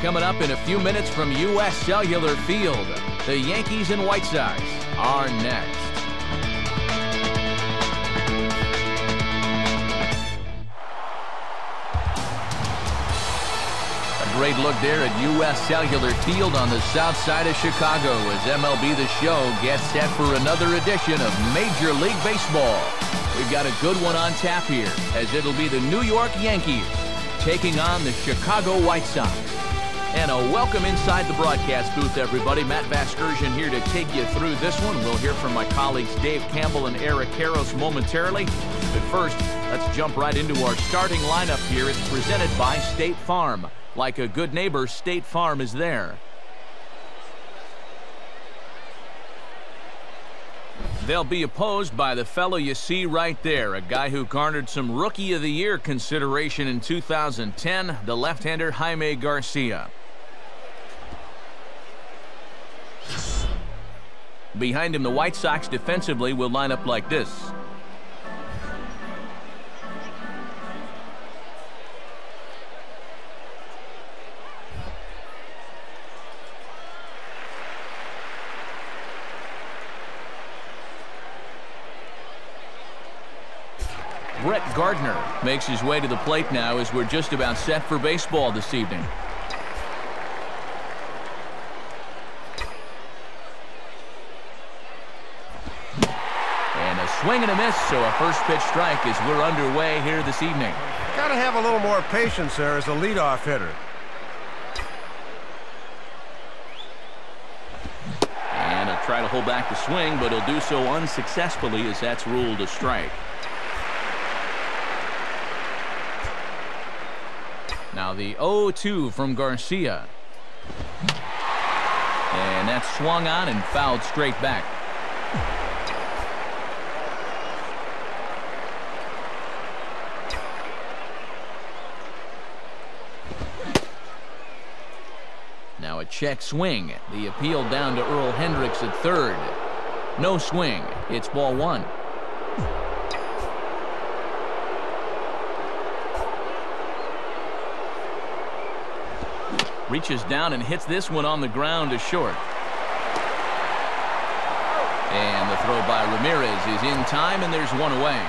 Coming up in a few minutes from US Cellular Field, the Yankees and White Sox are next. A great look there at US Cellular Field on the south side of Chicago as MLB The Show gets set for another edition of Major League Baseball. We've got a good one on tap here, as it'll be the New York Yankees taking on the Chicago White Sox. And a welcome inside the broadcast booth, everybody. Matt Vasgersian here to take you through this one. We'll hear from my colleagues Dave Campbell and Eric Karros momentarily. But first, let's jump right into our starting lineup here. It's presented by State Farm. Like a good neighbor, State Farm is there. They'll be opposed by the fellow you see right there, a guy who garnered some Rookie of the Year consideration in 2010, the left-hander Jaime Garcia. Behind him, the White Sox defensively will line up like this. Brett Gardner makes his way to the plate now as we're just about set for baseball this evening. And a swing and a miss, so a first pitch strike as we're underway here this evening. Got to have a little more patience there as a leadoff hitter. And he'll try to hold back the swing, but he'll do so unsuccessfully as that's ruled a strike. Now the 0-2 from Garcia. And that's swung on and fouled straight back. Now a check swing. The appeal down to Earl Hendricks at third. No swing. It's ball one. Reaches down and hits this one on the ground to short. And the throw by Ramirez is in time, and there's one away.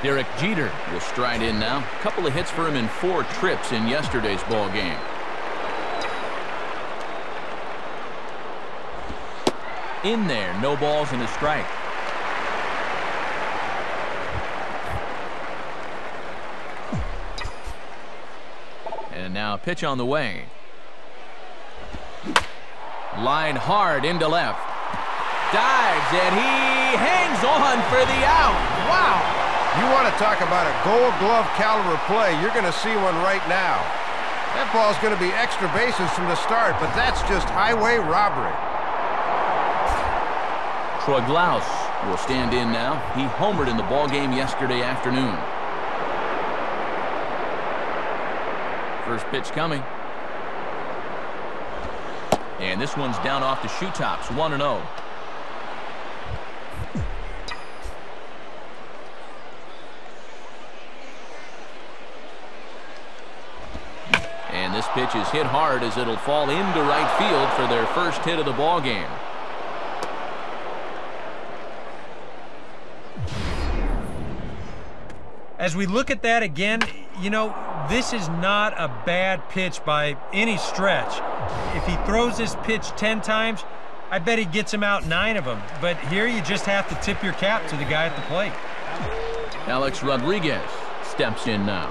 Derek Jeter will stride in now. A couple of hits for him in 4 trips in yesterday's ball game. In there, no balls and a strike. And now a pitch on the way. Line hard into left. Dives, and he hangs on for the out. Wow. You want to talk about a Gold Glove caliber play, you're going to see one right now. That ball's going to be extra bases from the start, but that's just highway robbery. Troy Glaus will stand in now. He homered in the ball game yesterday afternoon. First pitch coming. And this one's down off the shoe tops, 1-0. And this pitch is hit hard as it'll fall into right field for their first hit of the ball game. As we look at that again, you know, this is not a bad pitch by any stretch. If he throws this pitch 10 times, I bet he gets him out 9 of them. But here you just have to tip your cap to the guy at the plate. Alex Rodriguez steps in now.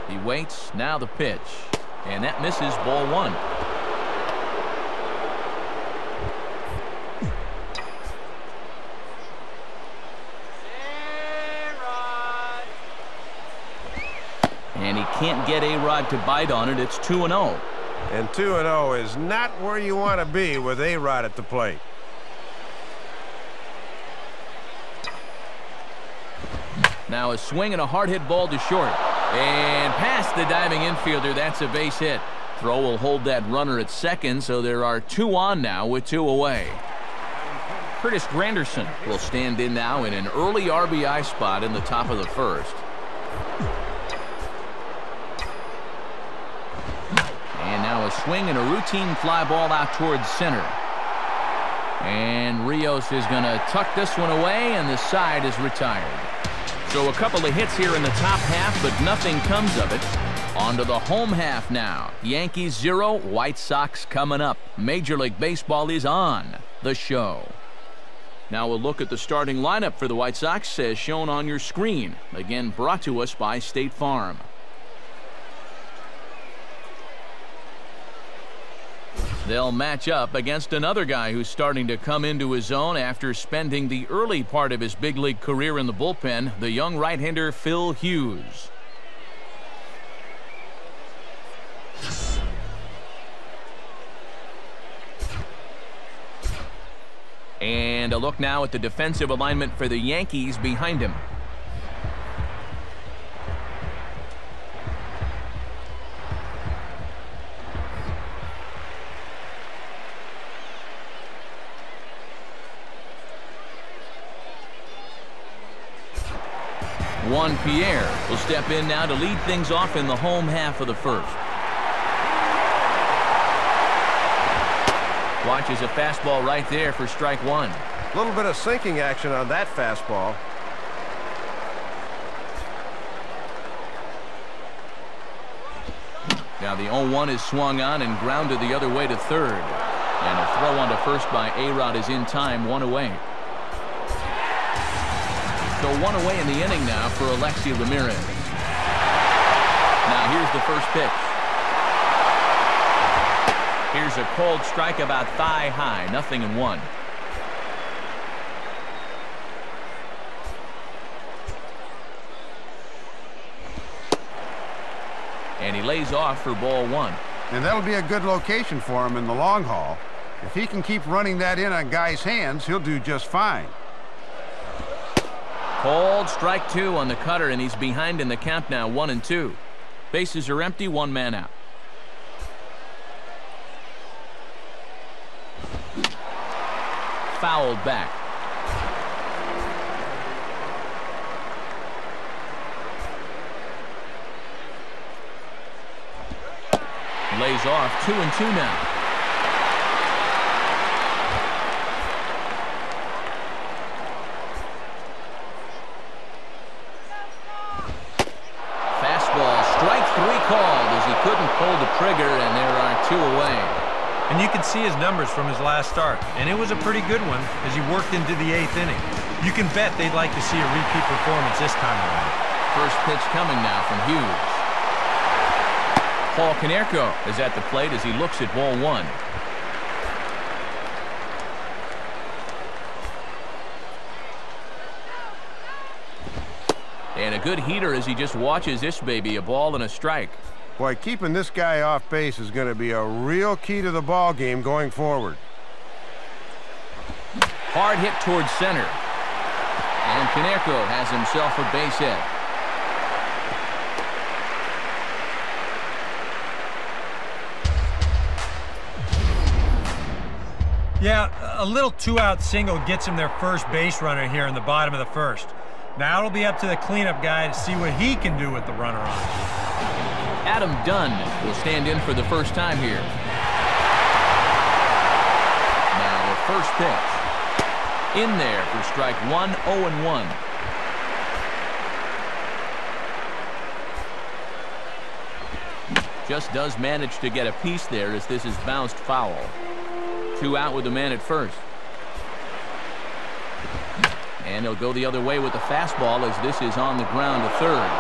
He waits, now the pitch. And that misses, ball one. And he can't get A-Rod to bite on it. It's 2-0. And 2-0 is not where you want to be with A-Rod at the plate. Now a swing and a hard hit ball to short. And past the diving infielder, that's a base hit. Throw will hold that runner at second, so there are 2 on now with 2 away. Curtis Granderson will stand in now in an early RBI spot in the top of the first. swing and a routine fly ball out towards center. And Rios is going to tuck this one away, and the side is retired. So a couple of hits here in the top half, but nothing comes of it. On to the home half now. Yankees 0, White Sox coming up. Major League Baseball is on the show. Now we'll look at the starting lineup for the White Sox as shown on your screen. Again, brought to us by State Farm. They'll match up against another guy who's starting to come into his own after spending the early part of his big league career in the bullpen, the young right-hander Phil Hughes. And a look now at the defensive alignment for the Yankees behind him. Juan Pierre will step in now to lead things off in the home half of the first. Watches a fastball right there for strike one. A little bit of sinking action on that fastball. Now the 0-1 is swung on and grounded the other way to third. And a throw onto first by A-Rod is in time, one away. So one away in the inning now for Alexi Ramirez. Now here's the first pitch. Here's a cold strike about thigh high, 0-1. And he lays off for ball one. And that'll be a good location for him in the long haul. If he can keep running that in on guys' hands, he'll do just fine. Cold strike two on the cutter, and he's behind in the count now, 1-2. Bases are empty, one man out. Fouled back. Lays off, 2-2 now. Called as he couldn't pull the trigger, and there are two away. And you can see his numbers from his last start, and it was a pretty good one as he worked into the 8th inning. You can bet they'd like to see a repeat performance this time around. First pitch coming now from Hughes. Paul Konerko is at the plate as he looks at ball one. And a good heater as he just watches this baby, a ball and a strike. Boy, keeping this guy off base is going to be a real key to the ball game going forward. Hard hit towards center. And Konerko has himself a base hit. Yeah, a little two-out single gets him their first base runner here in the bottom of the first. Now it'll be up to the cleanup guy to see what he can do with the runner on. Adam Dunn will stand in for the first time here. Now the first pitch. In there for strike one, 0-1. Just does manage to get a piece there as this is bounced foul. Two out with the man at first. And he'll go the other way with the fastball as this is on the ground to third.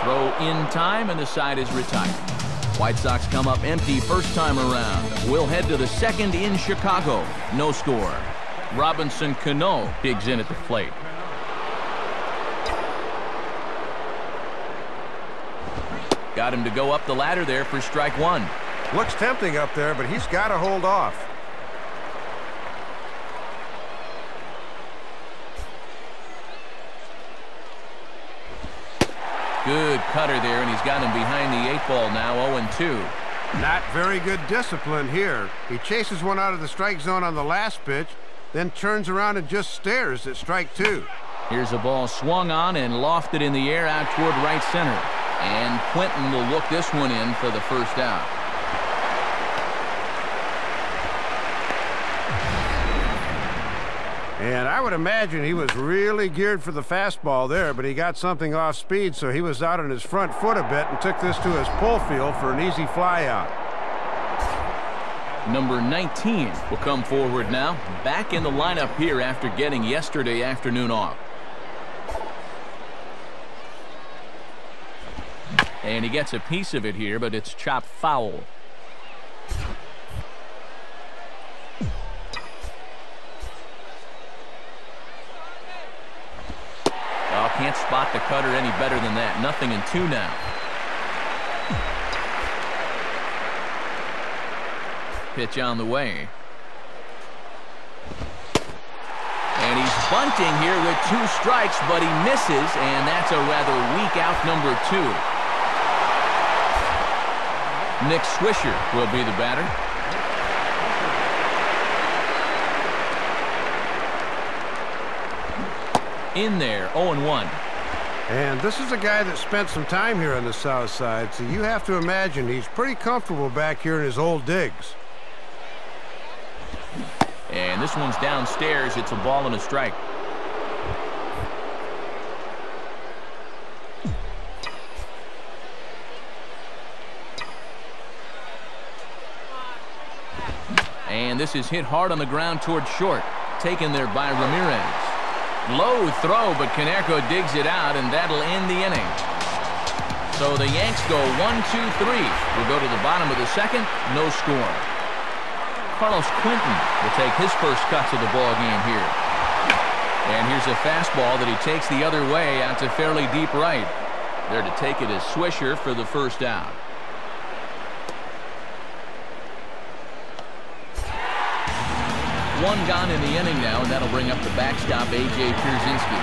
Throw in time, and the side is retired. White Sox come up empty first time around. We'll head to the second in Chicago. No score. Robinson Cano digs in at the plate. Got him to go up the ladder there for strike one. Looks tempting up there, but he's got to hold off. Good cutter there, and he's got him behind the 8 ball now, 0-2. Not very good discipline here. He chases one out of the strike zone on the last pitch, then turns around and just stares at strike two. Here's a ball swung on and lofted in the air out toward right center. And Quentin will look this one in for the first out. And I would imagine he was really geared for the fastball there, but he got something off speed, so he was out on his front foot a bit and took this to his pull field for an easy fly out. Number 19 will come forward now, back in the lineup here after getting yesterday afternoon off. And he gets a piece of it here, but it's chopped foul. Oh, can't spot the cutter any better than that. 0-2 now. Pitch on the way. And he's bunting here with 2 strikes, but he misses, and that's a rather weak out number 2. Nick Swisher will be the batter. In there, 0-1. And this is a guy that spent some time here on the south side, so you have to imagine he's pretty comfortable back here in his old digs. And this one's downstairs. It's a ball and a strike. And this is hit hard on the ground toward short. Taken there by Ramirez. Low throw, but Caneco digs it out, and that'll end the inning. So the Yanks go 1-2-3. We'll go to the bottom of the second. No score. Carlos Quentin will take his first cut to the ball game here. And here's a fastball that he takes the other way out to fairly deep right. There to take it is Swisher for the first out. One gone in the inning now, and that'll bring up the backstop, A.J. Pierzynski.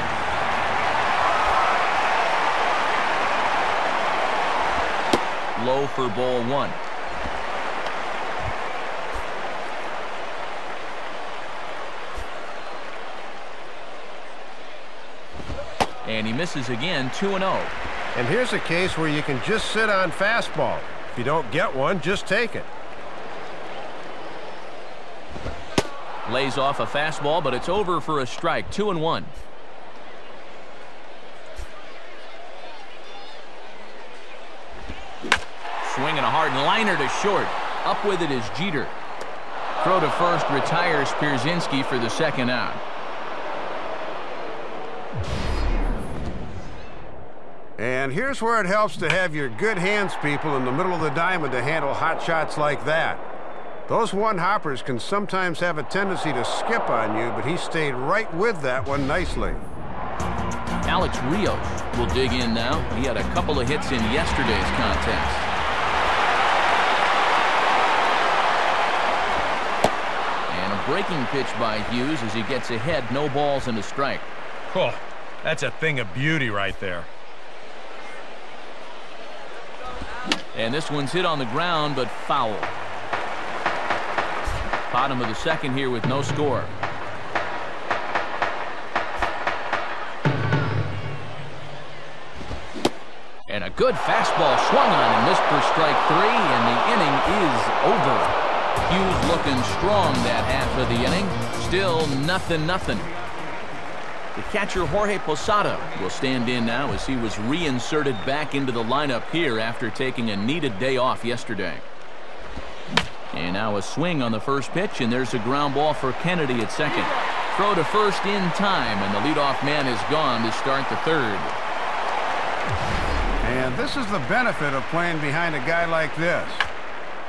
Low for ball 1. And he misses again, 2-0. And here's a case where you can just sit on fastball. If you don't get one, just take it. Lays off a fastball, but it's over for a strike. 2-1. Swinging a hard liner to short. Up with it is Jeter. Throw to first retires Pierzynski for the second out. And here's where it helps to have your good hands people in the middle of the diamond to handle hot shots like that. Those one-hoppers can sometimes have a tendency to skip on you, but he stayed right with that one nicely. Alex Rios will dig in now. He had a couple of hits in yesterday's contest. And a breaking pitch by Hughes as he gets ahead. No balls and a strike. Oh, that's a thing of beauty right there. And this one's hit on the ground, but foul. Bottom of the second here with no score. And a good fastball swung on and missed for strike 3, and the inning is over. Hughes looking strong that half of the inning. Still 0-0. The catcher Jorge Posada will stand in now as he was reinserted back into the lineup here after taking a needed day off yesterday. And now a swing on the first pitch, and there's a ground ball for Kennedy at second. Throw to first in time, and the leadoff man is gone to start the third. And this is the benefit of playing behind a guy like this.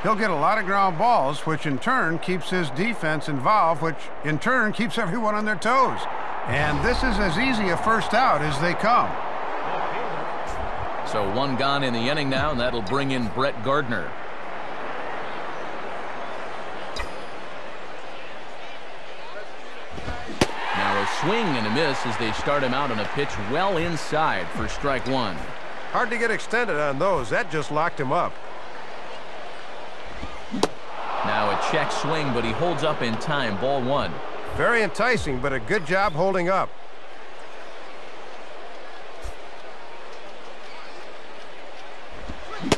He'll get a lot of ground balls, which in turn keeps his defense involved, which in turn keeps everyone on their toes. And this is as easy a first out as they come. So one gone in the inning now, and that'll bring in Brett Gardner. Now a swing and a miss as they start him out on a pitch well inside for strike 1. Hard to get extended on those. That just locked him up. Now a check swing, but he holds up in time. Ball 1. Very enticing, but a good job holding up.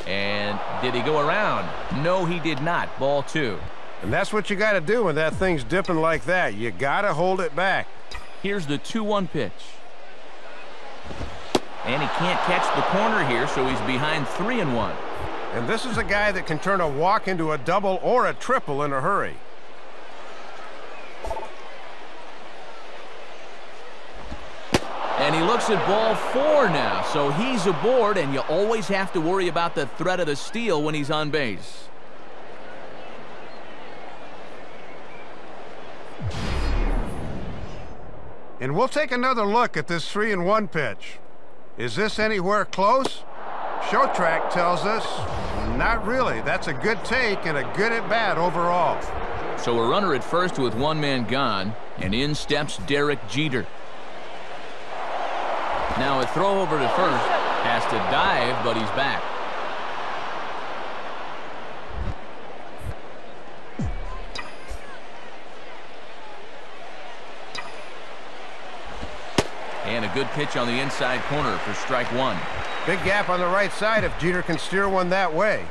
And did he go around? No, he did not. Ball 2. And that's what you got to do when that thing's dipping like that. You got to hold it back. Here's the 2-1 pitch. And he can't catch the corner here, so he's behind 3-1. And this is a guy that can turn a walk into a double or a triple in a hurry. And he looks at ball 4 now, so he's aboard, and you always have to worry about the threat of the steal when he's on base. And we'll take another look at this 3-1 pitch. Is this anywhere close? Show Track tells us not really. That's a good take and a good at bat overall. So a runner at first with one man gone, and in steps Derek Jeter. Now a throw over to first. Has to dive, but he's back. And a good pitch on the inside corner for strike 1. Big gap on the right side if Jeter can steer one that way.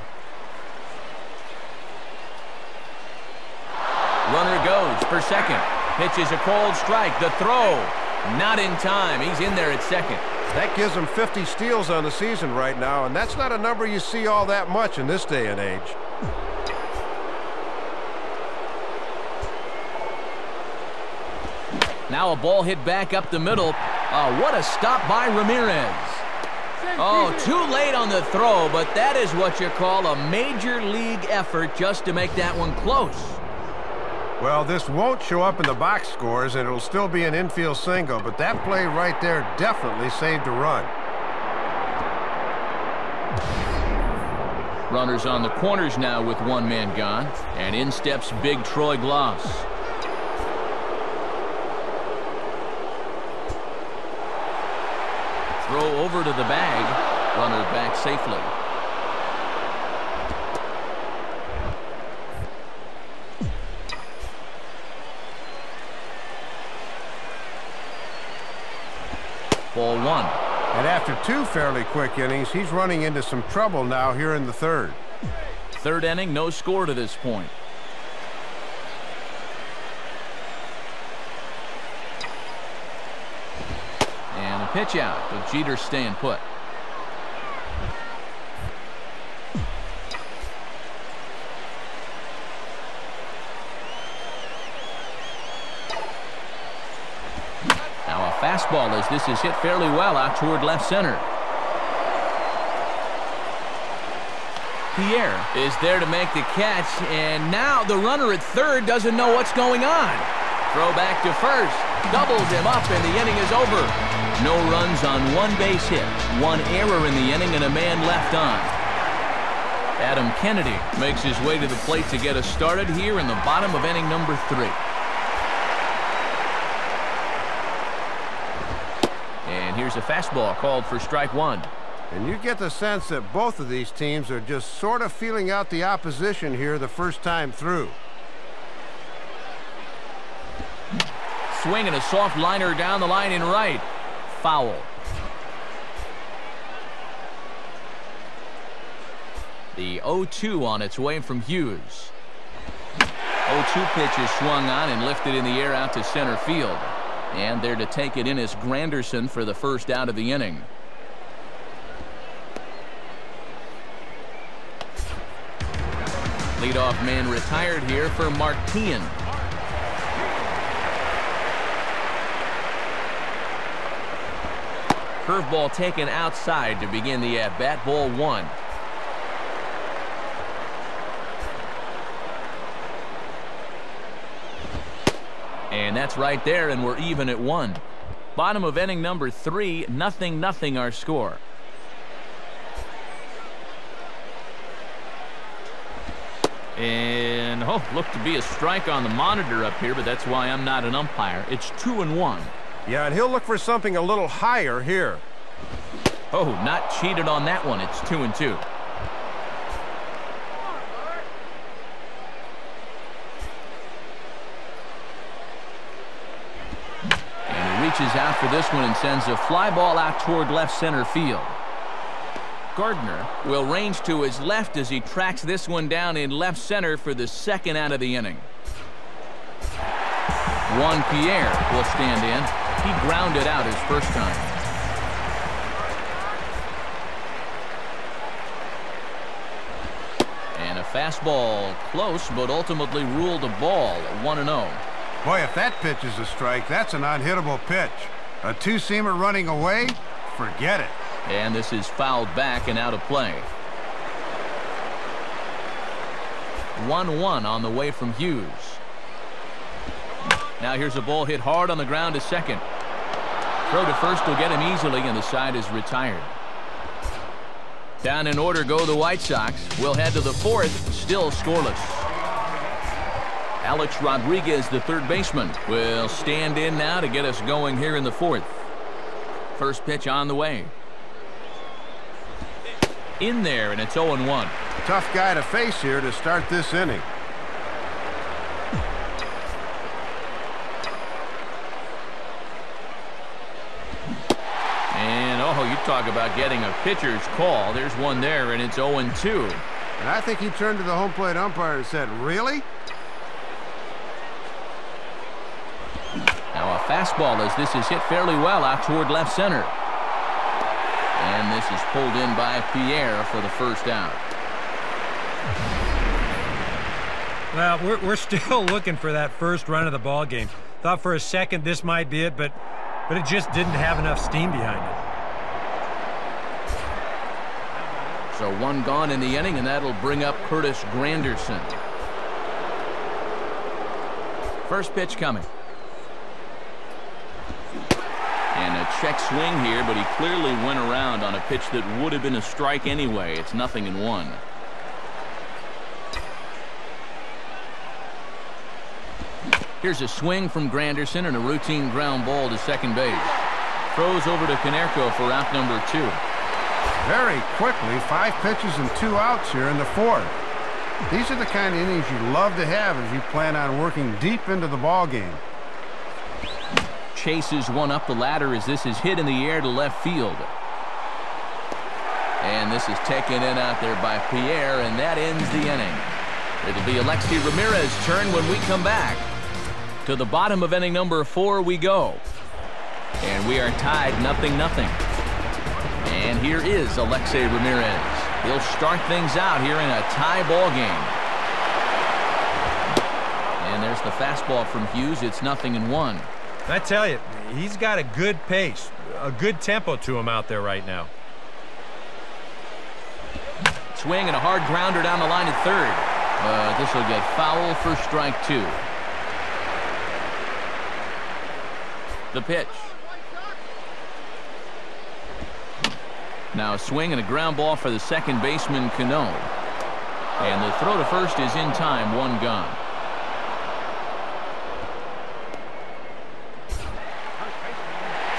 Runner goes for second. Pitch is a cold strike. The throw. Not in time. He's in there at second. That gives him 50 steals on the season right now, and that's not a number you see all that much in this day and age. Now a ball hit back up the middle. What a stop by Ramirez. Oh, too late on the throw, but that is what you call a major league effort just to make that one close. Well, this won't show up in the box scores, and it'll still be an infield single, but that play right there definitely saved a run. Runners on the corners now with one man gone, and in steps big Troy Gloss. Throw over to the bag. Runner back safely. Ball 1. And after 2 fairly quick innings, he's running into some trouble now here in the 3rd. 3rd inning, no score to this point. And a pitch out, with Jeter staying put. Now a fastball as this is hit fairly well out toward left center. Pierre is there to make the catch, and now the runner at 3rd doesn't know what's going on. Throw back to first, doubles him up, and the inning is over. No runs on 1 base hit, 1 error in the inning, and a man left on. Adam Kennedy makes his way to the plate to get us started here in the bottom of inning number 3. And here's a fastball called for strike 1. And you get the sense that both of these teams are just sort of feeling out the opposition here the first time through. Swing and a soft liner down the line in right. Foul. The 0-2 on its way from Hughes. 0-2 pitch is swung on and lifted in the air out to center field. And there to take it in is Granderson for the first out of the inning. Leadoff man retired here for Martian. Curveball taken outside to begin the at-bat. Ball 1. And that's right there, and we're even at 1. Bottom of inning number 3, 0-0 our score. And looked to be a strike on the monitor up here, but that's why I'm not an umpire. It's 2-1. Yeah, and he'll look for something a little higher here. Oh, not cheated on that one. It's 2-2. And he reaches out for this one and sends a fly ball out toward left center field. Gardner will range to his left as he tracks this one down in left center for the second out of the inning. Juan Pierre will stand in. He grounded out his first time. And a fastball close, but ultimately ruled a ball, 1-0. Boy, if that pitch is a strike, that's an unhittable pitch. A two-seamer running away? Forget it. And this is fouled back and out of play. 1-1 on the way from Hughes. Now here's a ball hit hard on the ground to second. Throw to first will get him easily, and the side is retired. Down in order go the White Sox. We'll head to the fourth, still scoreless. Alex Rodriguez, the third baseman, will stand in now to get us going here in the fourth. First pitch on the way. In there, and it's 0-1. Tough guy to face here to start this inning. And, oh, you talk about getting a pitcher's call. There's one there, and it's 0-2. And I think he turned to the home plate umpire and said, "Really?" Now a fastball as this is hit fairly well out toward left center. And this is pulled in by Pierre for the first out. Well, we're still looking for that first run of the ball game. Thought for a second this might be it, but it just didn't have enough steam behind it. So one gone in the inning, and that'll bring up Curtis Granderson. First pitch coming. And a check swing here, but he clearly went around on a pitch that would have been a strike anyway. It's 0-1. Here's a swing from Granderson and a routine ground ball to second base. Throws over to Konerko for out number 2. Very quickly, 5 pitches and 2 outs here in the fourth. These are the kind of innings you love to have if you plan on working deep into the ball game. Chases one up the ladder as this is hit in the air to left field. And this is taken in out there by Pierre, and that ends the inning. It'll be Alexei Ramirez's turn when we come back. To the bottom of inning number 4 we go. And we are tied 0-0. And here is Alexei Ramirez. He'll start things out here in a tie ball game. And there's the fastball from Hughes. It's 0-1. I tell you, he's got a good pace, a good tempo to him out there right now. Swing and a hard grounder down the line at third. This will get foul for strike 2. The pitch. Now a swing and a ground ball for the second baseman, Cano. And the throw to first is in time, 1 gone.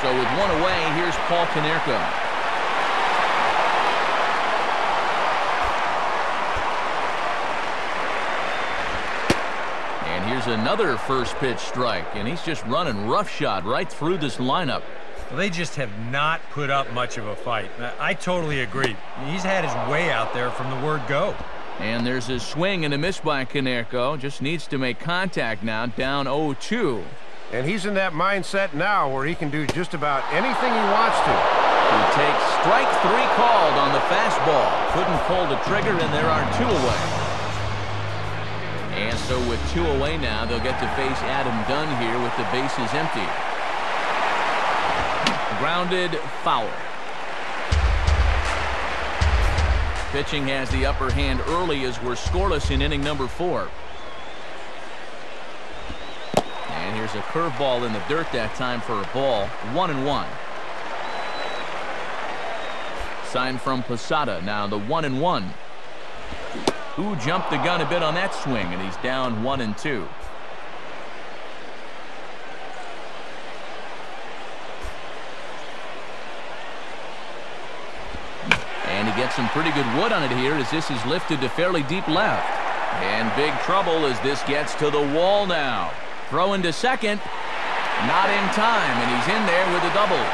So with 1 away, here's Paul Konerko. And here's another first pitch strike, and he's just running roughshod right through this lineup. Well, they just have not put up much of a fight. I totally agree. He's had his way out there from the word go. And there's a swing and a miss by Konerko. Just needs to make contact now, down 0-2. And he's in that mindset now where he can do just about anything he wants to. He takes strike 3 called on the fastball. Couldn't pull the trigger, and there are 2 away. And so with 2 away now, they'll get to face Adam Dunn here with the bases empty. Grounded, foul. Pitching has the upper hand early as we're scoreless in inning number 4. And here's a curveball in the dirt that time for a ball. 1-1. Sign from Posada. Now the 1-1. Who jumped the gun a bit on that swing, and he's down 1-2. And he gets some pretty good wood on it here as this is lifted to fairly deep left. And big trouble as this gets to the wall now. Throw into second. Not in time, and he's in there with a double.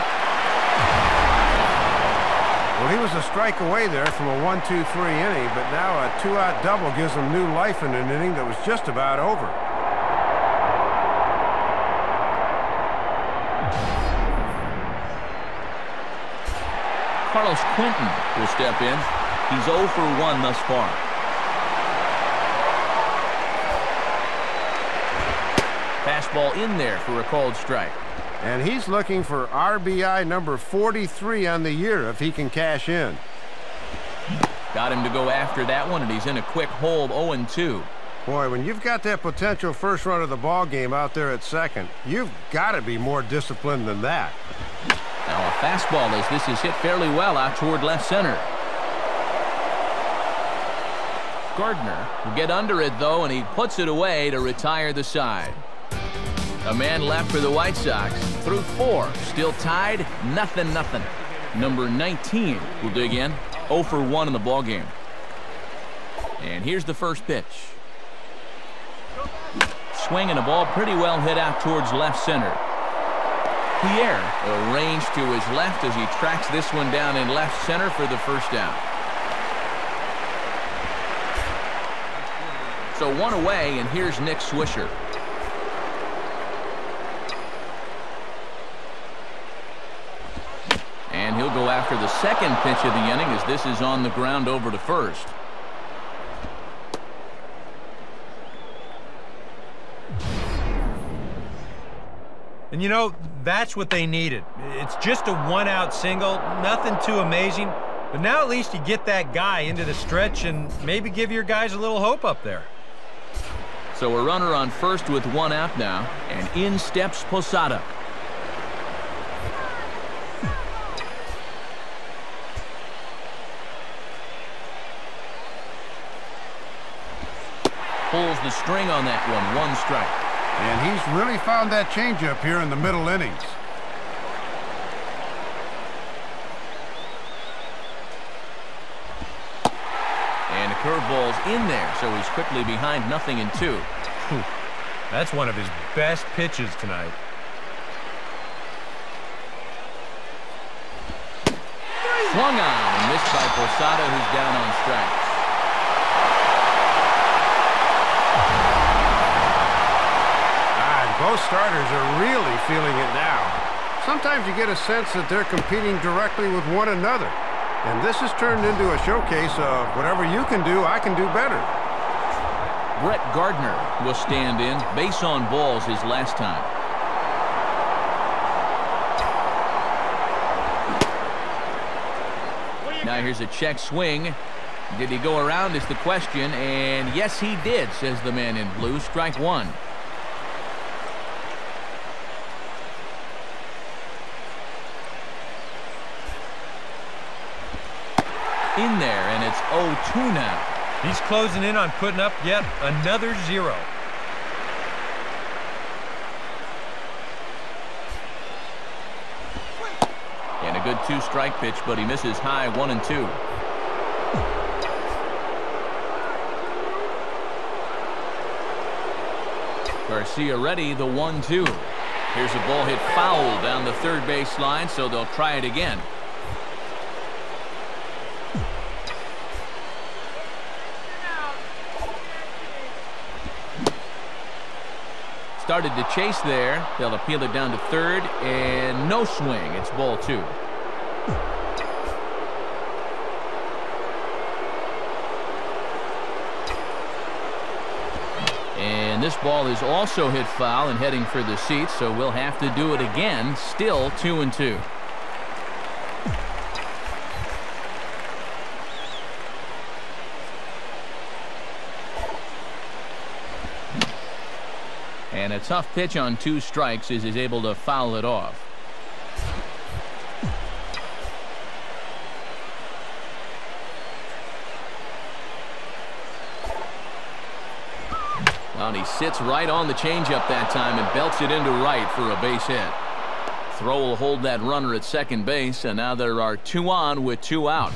Well, he was a strike away there from a 1-2-3 inning, but now a 2-out double gives him new life in an inning that was just about over. Carlos Quentin will step in. He's 0 for 1 thus far. Fastball in there for a called strike. And he's looking for RBI number 43 on the year if he can cash in. Got him to go after that one, and he's in a quick hold, 0-2. Boy, when you've got that potential first run of the ball game out there at second, you've got to be more disciplined than that. Now a fastball as this is hit fairly well out toward left center. Gardner will get under it, though, and he puts it away to retire the side. A man left for the White Sox through 4. Still tied, 0-0. Number 19 will dig in, 0 for 1 in the ballgame. And here's the first pitch. Swing and a ball pretty well hit out towards left center. Pierre arranged to his left as he tracks this one down in left center for the first down. So one away, and here's Nick Swisher. And he'll go after the second pitch of the inning as this is on the ground over to first. And you know, that's what they needed. It's just a one-out single, nothing too amazing. But now at least you get that guy into the stretch and maybe give your guys a little hope up there. So a runner on first with 1 out now, and in steps Posada. Pulls the string on that one, 1 strike. And he's really found that changeup here in the middle innings. And the curveball's in there, so he's quickly behind 0-2. That's one of his best pitches tonight. Swung on and missed by Posada, who's down on strikes. Both starters are really feeling it now. Sometimes you get a sense that they're competing directly with one another. And this has turned into a showcase of whatever you can do, I can do better. Brett Gardner will stand in. Base on balls his last time. Now here's a check swing. Did he go around is the question. And yes, he did, says the man in blue. Strike 1. In there, and it's 0-2 now. He's closing in on putting up yet another 0. And a good 2-strike pitch, but he misses high, 1-2. Garcia ready, the 1-2. Here's a ball hit foul down the third base line, so they'll try it again. Started to chase there. They'll appeal it down to third, and no swing. It's ball 2. And this ball is also hit foul and heading for the seats, so we'll have to do it again. Still 2-2. And a tough pitch on 2 strikes as he's able to foul it off. Well, and he sits right on the changeup that time and belts it into right for a base hit. Throw will hold that runner at second base, and now there are 2 on with 2 out.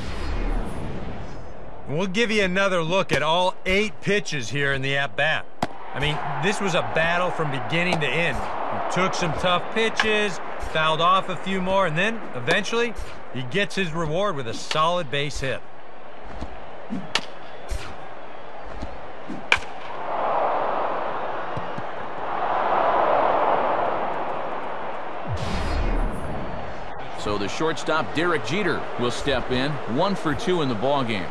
We'll give you another look at all 8 pitches here in the at-bat. I mean, this was a battle from beginning to end. He took some tough pitches, fouled off a few more, and then eventually he gets his reward with a solid base hit. So So the shortstop, Derek Jeter, will step in. 1 for 2 in the ballgame.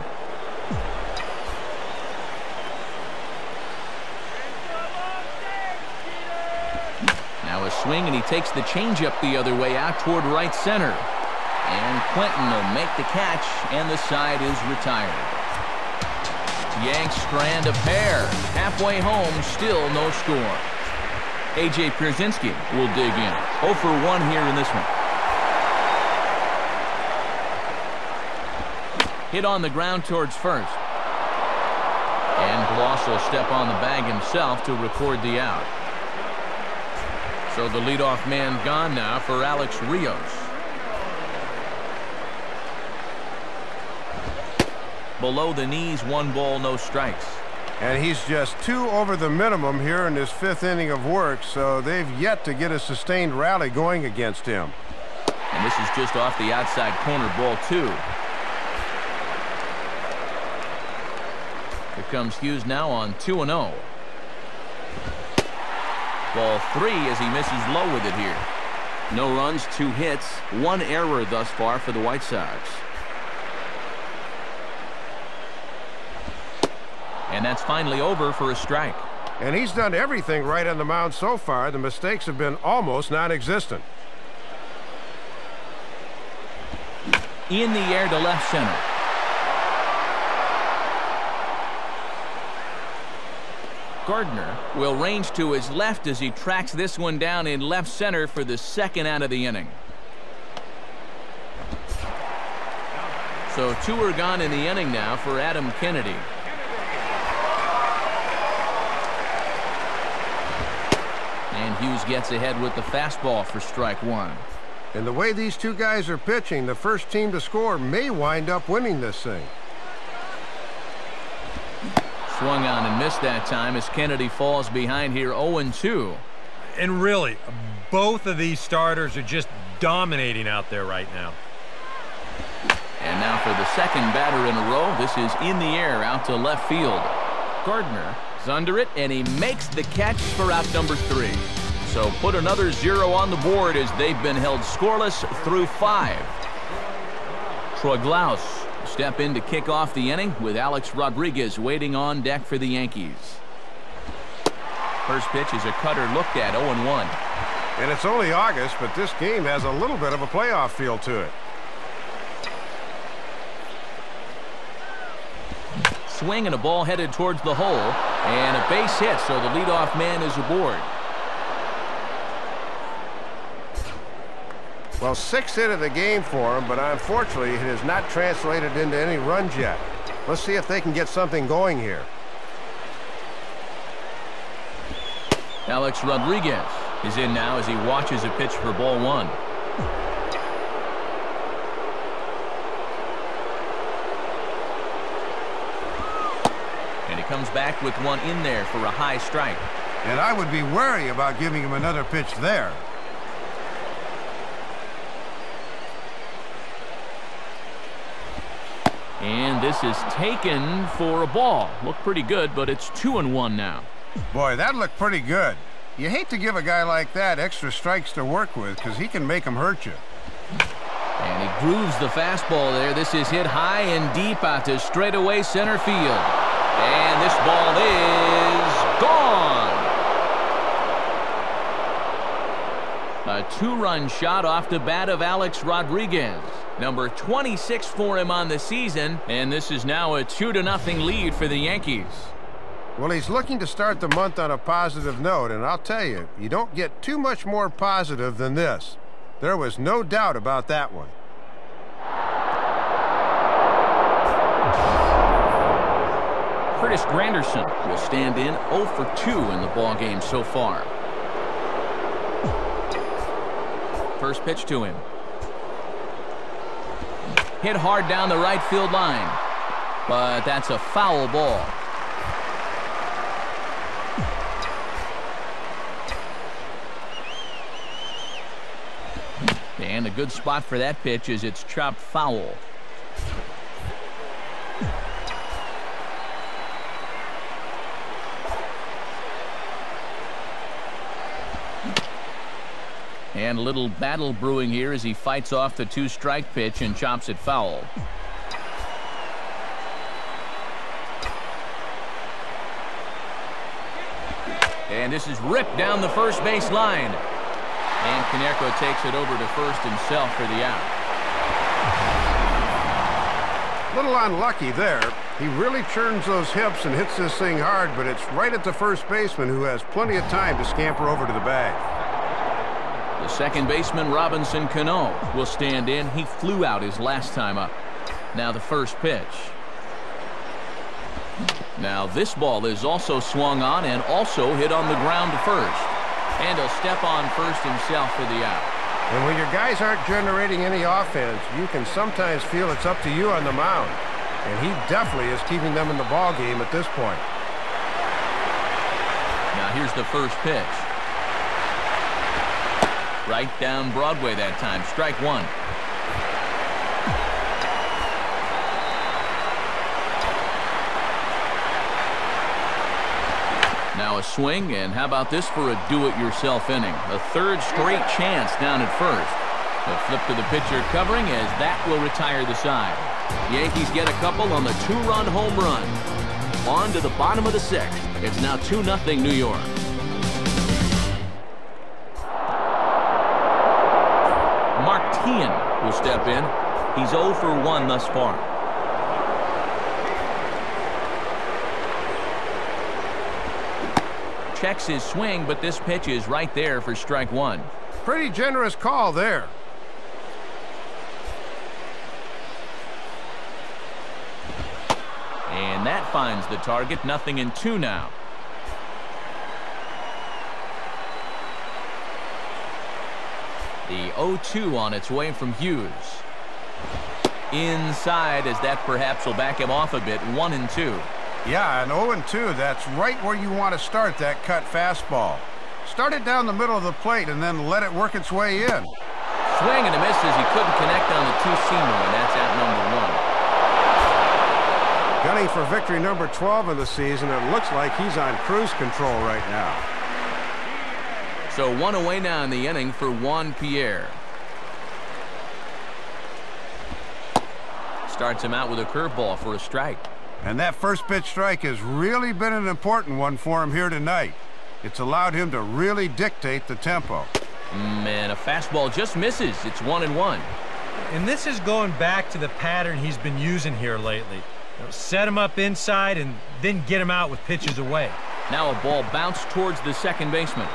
Now a swing, and he takes the changeup the other way out toward right center. And Quentin will make the catch, and the side is retired. Yanks strand a pair. Halfway home, still no score. A.J. Pierzynski will dig in. 0 for 1 here in this one. Hit on the ground towards first. And Gloss will step on the bag himself to record the out. So the leadoff man gone now for Alex Rios. Below the knees, 1 ball, no strikes. And he's just 2 over the minimum here in this 5th inning of work, so they've yet to get a sustained rally going against him. And this is just off the outside corner, ball 2. Here comes Hughes now on 2-0. Ball 3 as he misses low with it here. No runs, 2 hits, 1 error thus far for the White Sox. And that's finally over for a strike. And he's done everything right on the mound so far. The mistakes have been almost non-existent. In the air to left center. Gardner will range to his left as he tracks this one down in left center for the 2nd out of the inning. So 2 are gone in the inning now for Adam Kennedy. And Hughes gets ahead with the fastball for strike 1. And the way these 2 guys are pitching, the first team to score may wind up winning this thing. Swung on and missed that time as Kennedy falls behind here 0-2. And really, both of these starters are just dominating out there right now. And now for the 2nd batter in a row. This is in the air out to left field. Gardner is under it, and he makes the catch for out number 3. So put another 0 on the board as they've been held scoreless through 5. Troy Glaus step in to kick off the inning with Alex Rodriguez waiting on deck for the Yankees. First pitch is a cutter looked at, 0-1. And it's only August, but this game has a little bit of a playoff feel to it. Swing and a ball headed towards the hole, and a base hit, so the leadoff man is aboard. Well, 6th hit of the game for him, but unfortunately it has not translated into any runs yet. Let's see if they can get something going here. Alex Rodriguez is in now as he watches a pitch for ball 1. And he comes back with one in there for a high strike. And I would be wary about giving him another pitch there. And this is taken for a ball. Looked pretty good, but it's 2-1 now. Boy, that looked pretty good. You hate to give a guy like that extra strikes to work with because he can make them hurt you. And he grooves the fastball there. This is hit high and deep out to straightaway center field. And this ball is gone. A 2-run shot off the bat of Alex Rodriguez. Number 26 for him on the season, and this is now a 2-0 lead for the Yankees. Well, he's looking to start the month on a positive note, and I'll tell you, you don't get too much more positive than this. There was no doubt about that one. Curtis Granderson will stand in 0 for 2 in the ballgame so far. First pitch to him. Hit hard down the right field line, but that's a foul ball. And a good spot for that pitch is it's chopped foul. And a little battle brewing here as he fights off the 2-strike pitch and chops it foul. And this is ripped down the first base line. And Konerko takes it over to first himself for the out. Little unlucky there. He really churns those hips and hits this thing hard, but it's right at the first baseman who has plenty of time to scamper over to the bag. The second baseman, Robinson Cano, will stand in. He flew out his last time up. Now the first pitch. Now this ball is also swung on and also hit on the ground to first. And he'll step on first himself for the out. And when your guys aren't generating any offense, you can sometimes feel it's up to you on the mound. And he definitely is keeping them in the ball game at this point. Now here's the first pitch. Right down Broadway that time. Strike one. Now a swing, and how about this for a do-it-yourself inning? A third straight chance down at first. A flip to the pitcher covering as that will retire the side. Yankees get a couple on the 2-run home run. On to the bottom of the 6th. It's now 2-0 New York. Martian will step in. He's 0 for 1 thus far. Checks his swing, but this pitch is right there for strike one. Pretty generous call there. And that finds the target. 0-2 now. The 0-2 on its way from Hughes. Inside, as that perhaps will back him off a bit. 1-2. Yeah, an 0-2, that's right where you want to start that cut fastball. Start it down the middle of the plate and then let it work its way in. Swing and a miss as he couldn't connect on the two-seamer, and that's out number 1. Gunning for victory number 12 of the season. It looks like he's on cruise control right now. So 1 away now in the inning for Juan Pierre. Starts him out with a curveball for a strike. And that first pitch strike has really been an important one for him here tonight. It's allowed him to really dictate the tempo. Man, a fastball just misses. It's 1-1. And this is going back to the pattern he's been using here lately. You know, set him up inside and then get him out with pitches away. Now a ball bounced towards the second baseman.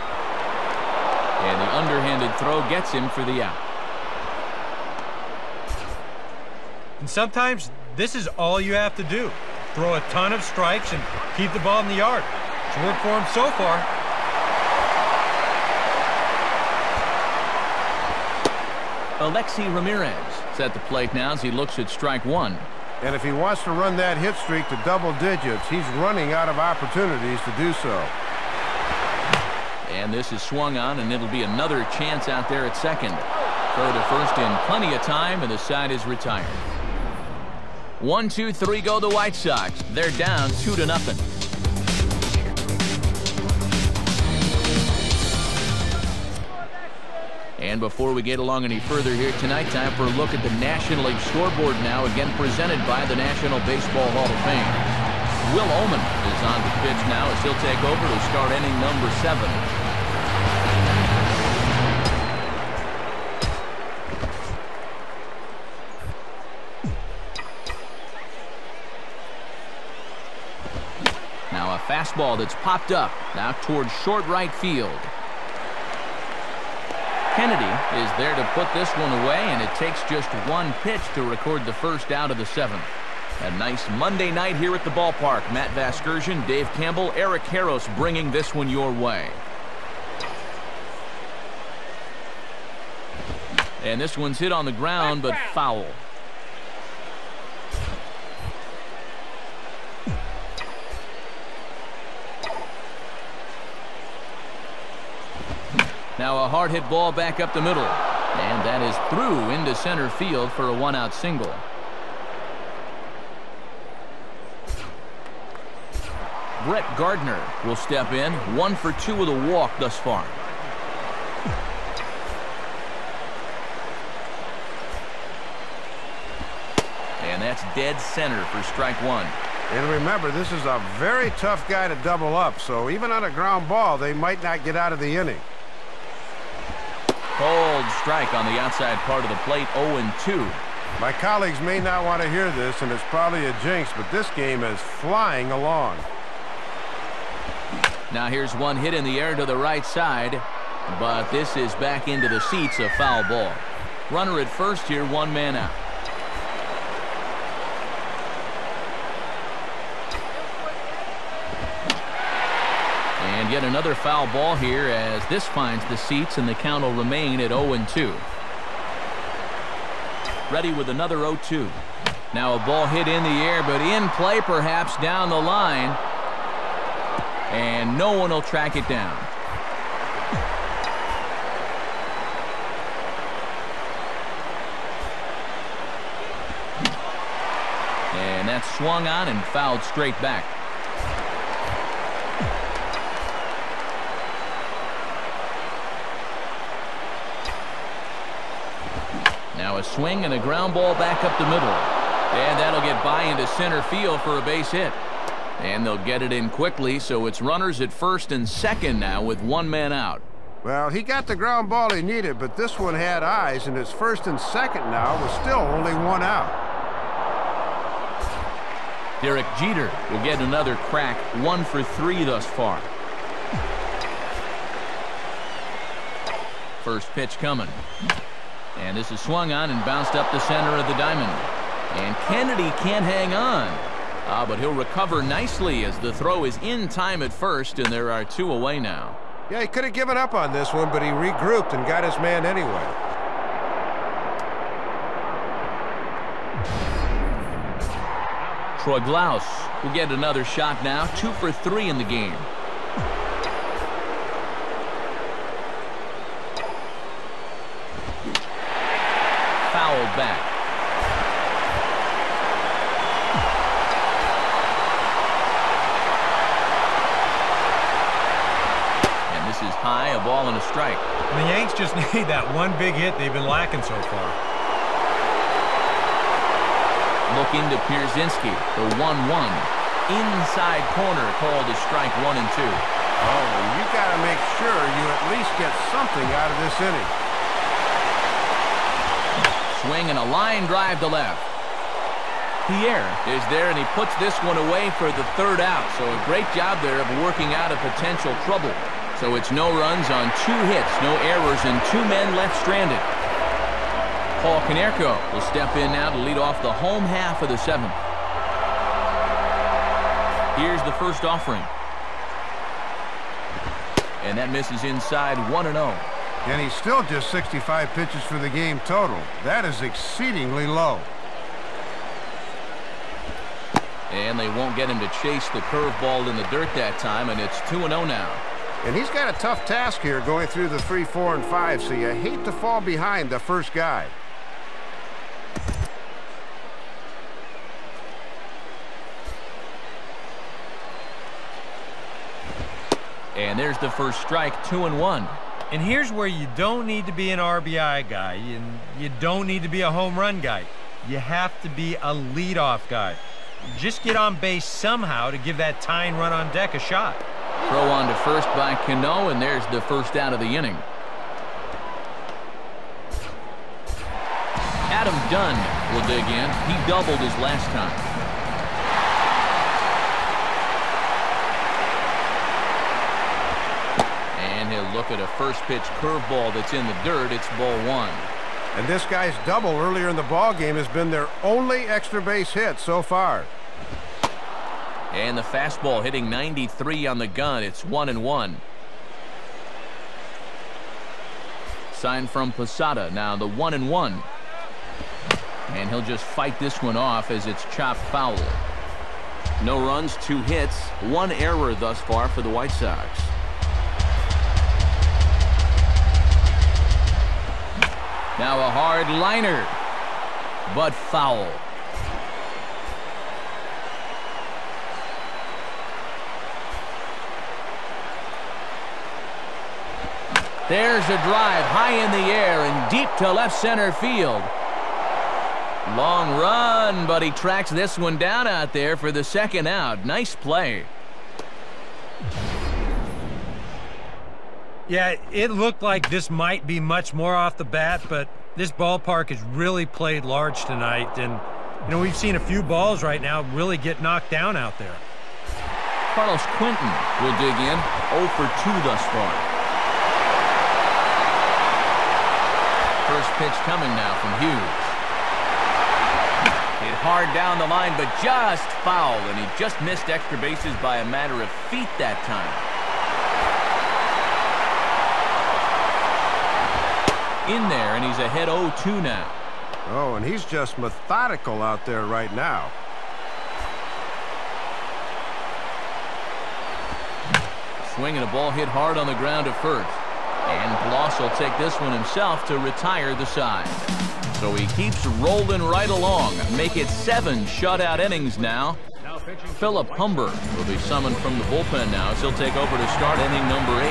And the underhanded throw gets him for the out. And sometimes this is all you have to do. Throw a ton of strikes and keep the ball in the yard. It's worked for him so far. Alexi Ramirez is at the plate now as he looks at strike one. And if he wants to run that hit streak to double digits, he's running out of opportunities to do so. And this is swung on, and it'll be another chance out there at second. Throw to first in plenty of time, and the side is retired. 1, 2, 3 go the White Sox. They're down 2-0. And before we get along any further here tonight, time for a look at the National League scoreboard now, again presented by the National Baseball Hall of Fame. Will Oman is on the pitch now as he'll take over to start inning number 7. Now a fastball that's popped up now towards short right field. Kennedy is there to put this one away, and it takes just one pitch to record the first out of the 7th. A nice Monday night here at the ballpark. Matt Vasgersian, Dave Campbell, Eric Harros bringing this one your way. And this one's hit on the ground, but foul. Now a hard hit ball back up the middle, and that is through into center field for a 1-out single. Brett Gardner will step in, 1 for 2 with a walk thus far. dead center for strike one. And remember, this is a very tough guy to double up, so even on a ground ball, they might not get out of the inning. Cold strike on the outside part of the plate, 0-2. My colleagues may not want to hear this, and it's probably a jinx, but this game is flying along. Now here's one hit in the air to the right side, but this is back into the seats, a foul ball. Runner at first here, one man out. And yet another foul ball here as this finds the seats, and the count will remain at 0-2. Ready with another 0-2. Now a ball hit in the air, but in play perhaps down the line. And no one will track it down. And that's swung on and fouled straight back. Now a swing and a ground ball back up the middle. And that'll get by into center field for a base hit. And they'll get it in quickly, so it's runners at first and second now with one man out. Well, he got the ground ball he needed, but this one had eyes, and it's first and second now with still only one out. Derek Jeter will get another crack, 1 for 3 thus far. First pitch coming. And this is swung on and bounced up the center of the diamond. And Kennedy can't hang on. But he'll recover nicely as the throw is in time at first, and there are 2 away now. Yeah, he could have given up on this one, but he regrouped and got his man anyway. Troy Glaus will get another shot now, 2 for 3 in the game. Fouled back. High, a ball and a strike. And the Yanks just need that one big hit they've been lacking so far. Look into Pierzynski, the 1-1. Inside corner called as strike 1 and 2. Oh, you got to make sure you at least get something out of this inning. Swing and a line drive to left. Pierre is there, and he puts this one away for the 3rd out. So a great job there of working out a potential trouble. So it's no runs on 2 hits, no errors, and 2 men left stranded. Paul Konerko will step in now to lead off the home half of the 7th. Here's the first offering. And that misses inside, 1-0. And he's still just 65 pitches for the game total. That is exceedingly low. And they won't get him to chase the curveball in the dirt that time, and it's 2-0 now. And he's got a tough task here going through the 3, 4, and 5, so you hate to fall behind the first guy. And there's the first strike, 2-1. And here's where you don't need to be an RBI guy, and you don't need to be a home run guy. You have to be a leadoff guy. Just get on base somehow to give that tying run on deck a shot. Throw on to first by Cano, and there's the first out of the inning. Adam Dunn will dig in. He doubled his last time. And he'll look at a first pitch curveball that's in the dirt. It's ball 1. And this guy's double earlier in the ball game has been their only extra base hit so far. And the fastball hitting 93 on the gun. It's 1-1. Sign from Posada. Now the 1-1. And he'll just fight this one off as it's chopped foul. No runs, 2 hits, 1 error thus far for the White Sox. Now a hard liner, but foul. There's a drive high in the air and deep to left center field. Long run, but he tracks this one down out there for the second out. Nice play. Yeah, it looked like this might be much more off the bat, but this ballpark has really played large tonight. And, you know, we've seen a few balls right now really get knocked down out there. Carlos Quentin will dig in. 0 for 2 thus far. First pitch coming now from Hughes. Hit hard down the line, but just foul, and he just missed extra bases by a matter of feet that time. In there, and he's ahead 0-2 now. Oh, and he's just methodical out there right now. Swinging a ball hit hard on the ground at first. And Bloss will take this one himself to retire the side. So he keeps rolling right along. Make it 7 shutout innings now. Philip Humber will be summoned from the bullpen now as he'll take over to start inning number 8.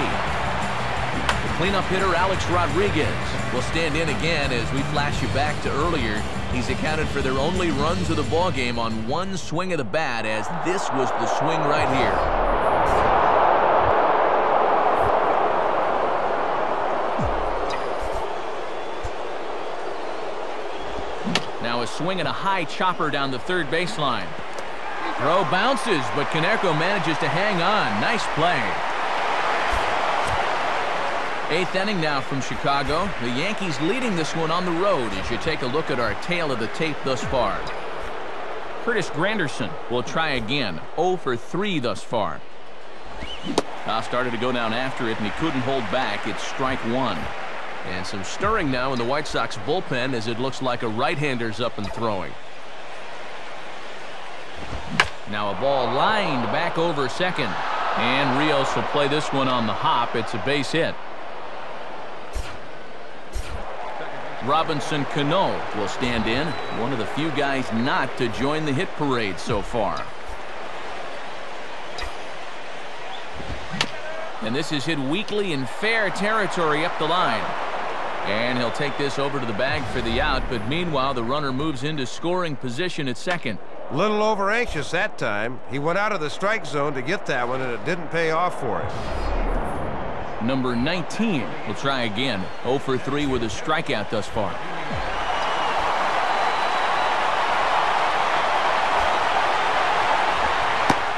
The cleanup hitter Alex Rodriguez will stand in again as we flash you back to earlier. He's accounted for their only runs of the ballgame on one swing of the bat, as this was the swing right here. Now a swing and a high chopper down the third baseline. Throw bounces, but Konerko manages to hang on. Nice play. 8th inning now from Chicago. The Yankees leading this one on the road as you take a look at our tail of the tape thus far. Curtis Granderson will try again. 0 for 3 thus far. Started to go down after it, and he couldn't hold back. It's strike 1. And some stirring now in the White Sox bullpen as it looks like a right-hander's up and throwing. Now a ball lined back over second. And Rios will play this one on the hop. It's a base hit. Robinson Cano will stand in. One of the few guys not to join the hit parade so far. And this is hit weakly in fair territory up the line. And he'll take this over to the bag for the out, but meanwhile the runner moves into scoring position at second. A little over anxious that time. He went out of the strike zone to get that one, and it didn't pay off for him. Number 19 will try again. 0 for 3 with a strikeout thus far.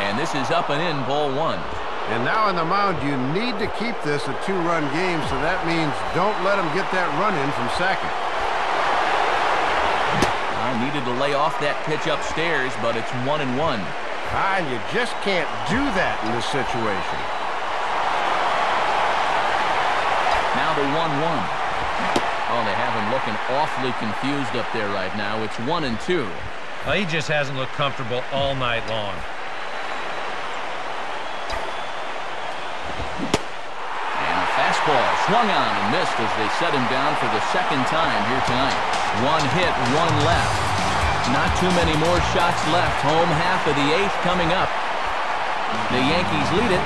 And this is up and in, ball 1. And now on the mound, you need to keep this a 2-run game, so that means don't let him get that run in from second. I needed to lay off that pitch upstairs, but it's 1-1. You just can't do that in this situation. Now the 1-1. Oh, they have him looking awfully confused up there right now. It's 1-2. Well, he just hasn't looked comfortable all night long. Fastball swung on and missed as they set him down for the second time here tonight. 1 hit, 1 left. Not too many more shots left. Home half of the 8th coming up. The Yankees lead it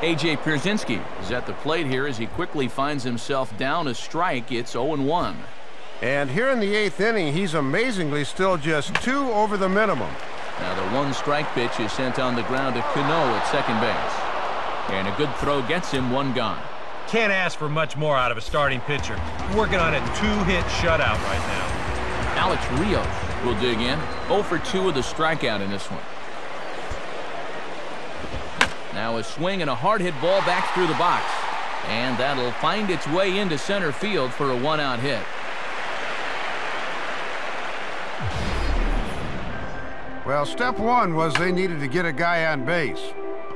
2-0. A.J. Pierzynski is at the plate here as he quickly finds himself down a strike. It's 0-1. And here in the 8th inning, he's amazingly still just 2 over the minimum. Now the 1 strike pitch is sent on the ground to Cano at second base. And a good throw gets him 1 gone. Can't ask for much more out of a starting pitcher. Working on a 2-hit shutout right now. Alex Rios will dig in. 0 for 2 with a strikeout in this one. Now a swing and a hard hit ball back through the box. And that'll find its way into center field for a 1-out hit. Well, step 1 was they needed to get a guy on base.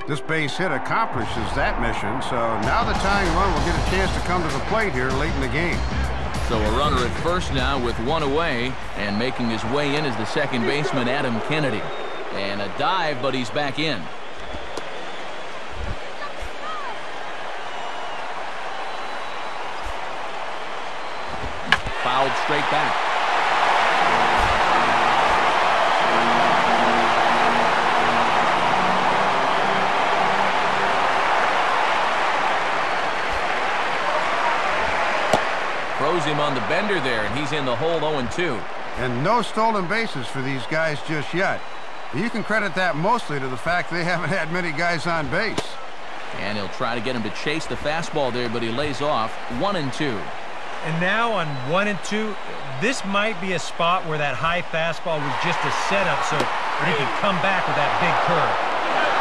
This base hit accomplishes that mission, so now the tying run will get a chance to come to the plate here late in the game. So a runner at first now with 1 away, and making his way in is the second baseman Adam Kennedy. And a dive, but he's back in. Fouled straight back. throws him on the bender there, and he's in the hole 0-2. And no stolen bases for these guys just yet. You can credit that mostly to the fact they haven't had many guys on base. And he'll try to get him to chase the fastball there, but he lays off 1-2. And now on 1-2, this might be a spot where that high fastball was just a setup so that he could come back with that big curve.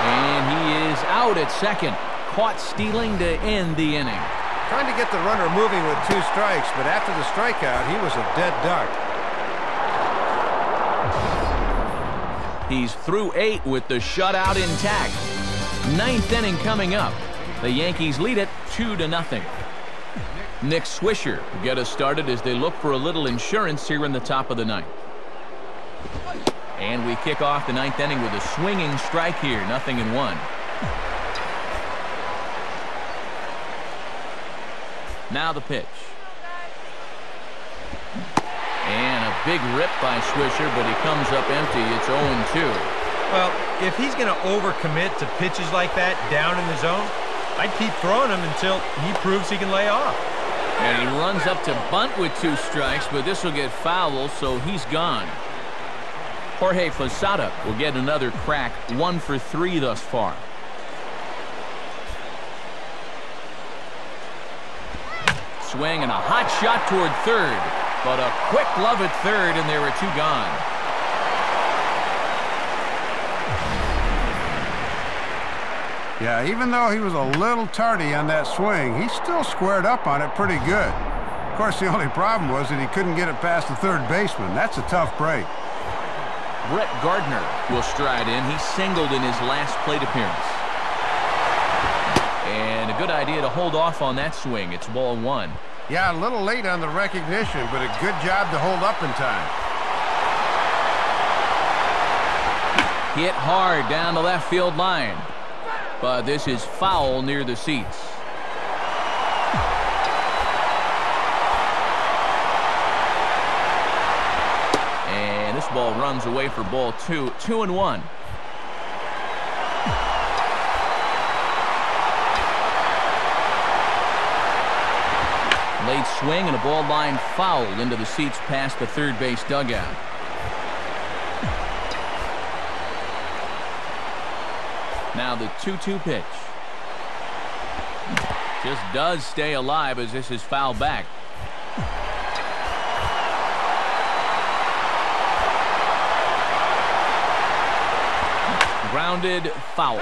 And he is out at second. Caught stealing to end the inning. Trying to get the runner moving with 2 strikes, but after the strikeout, he was a dead duck. He's through 8 with the shutout intact. 9th inning coming up. The Yankees lead it 2-0. Nick Swisher will get us started as they look for a little insurance here in the top of the 9th. And we kick off the 9th inning with a swinging strike here, 0-1. Now the pitch. And a big rip by Swisher, but he comes up empty. It's 0-2. Well, if he's going to overcommit to pitches like that down in the zone, I'd keep throwing him until he proves he can lay off. And he runs up to bunt with 2 strikes, but this will get foul, so he's gone. Jorge Posada will get another crack, 1 for 3 thus far. Swing and a hot shot toward third, but a quick glove at third, and there are 2 gone. Yeah, even though he was a little tardy on that swing, he still squared up on it pretty good. Of course, the only problem was that he couldn't get it past the third baseman. That's a tough break. Brett Gardner will stride in. He singled in his last plate appearance. And a good idea to hold off on that swing. It's ball 1. Yeah, a little late on the recognition, but a good job to hold up in time. Hit hard down the left field line. But this is foul near the seats. And this ball runs away for ball 2. 2-1. Late swing and a ball line foul into the seats past the third base dugout. Now the 2-2 pitch. Just does stay alive as this is fouled back. Grounded foul.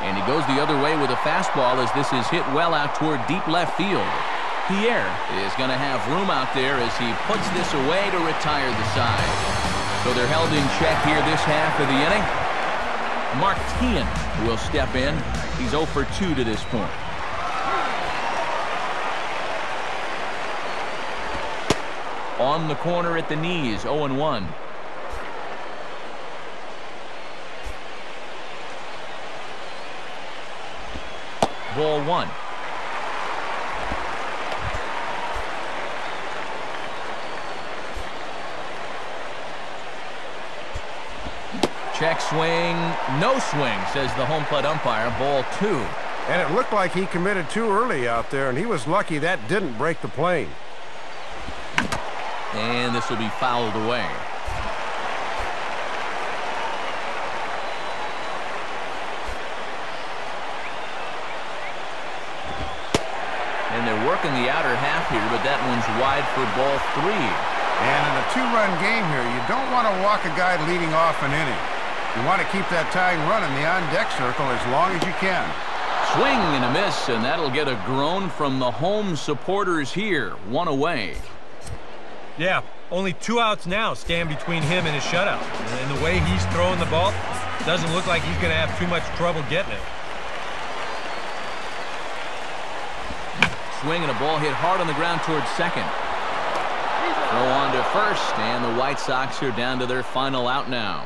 And he goes the other way with a fastball as this is hit well out toward deep left field. Pierre is going to have room out there as he puts this away to retire the side. So they're held in check here this half of the inning. Mark Teahan will step in. He's 0 for 2 to this point. On the corner at the knees, 0-1. Ball 1. Check swing, no swing, says the home plate umpire. Ball 2. And it looked like he committed too early out there, and he was lucky that didn't break the plane. And this will be fouled away. And they're working the outer half here, but that one's wide for ball 3. And in a 2-run game here, you don't want to walk a guy leading off an inning. You want to keep that tying run in the on-deck circle as long as you can. Swing and a miss, and that'll get a groan from the home supporters here. 1 away. Yeah, only 2 outs now stand between him and his shutout. And the way he's throwing the ball, doesn't look like he's going to have too much trouble getting it. Swing and a ball hit hard on the ground towards second. Throw on to first, and the White Sox are down to their final out now.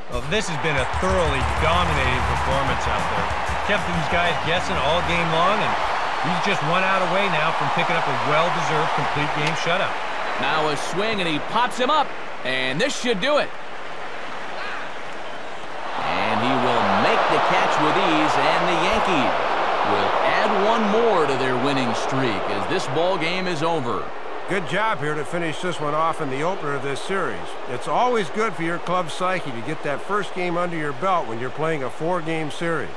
Well, this has been a thoroughly dominating performance out there. Kept these guys guessing all game long, and he's just 1 out away now from picking up a well-deserved complete game shutout. Now a swing, and he pops him up, and this should do it. And he will make the catch with ease, and the Yankees will add one more to their winning streak as this ball game is over. Good job here to finish this one off in the opener of this series. It's always good for your club's psyche to get that first game under your belt when you're playing a 4-game series.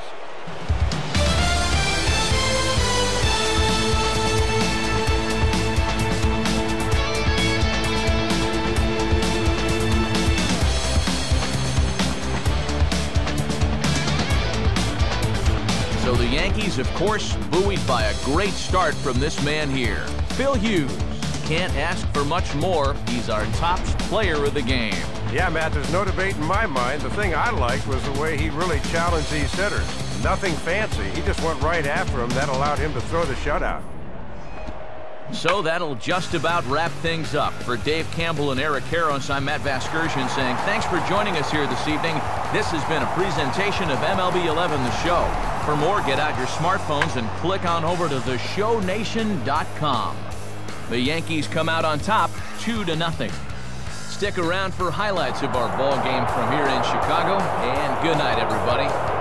So the Yankees, of course, buoyed by a great start from this man here, Phil Hughes. Can't ask for much more. He's our top player of the game. Yeah, Matt, there's no debate in my mind. The thing I liked was the way he really challenged these hitters. Nothing fancy. He just went right after him. That allowed him to throw the shutout. So that'll just about wrap things up. For Dave Campbell and Eric Karros, I'm Matt Vasgersian saying thanks for joining us here this evening. This has been a presentation of MLB 11 The Show. For more, get out your smartphones and click on over to theshownation.com. The Yankees come out on top 2-0. Stick around for highlights of our ball game from here in Chicago, and good night, everybody.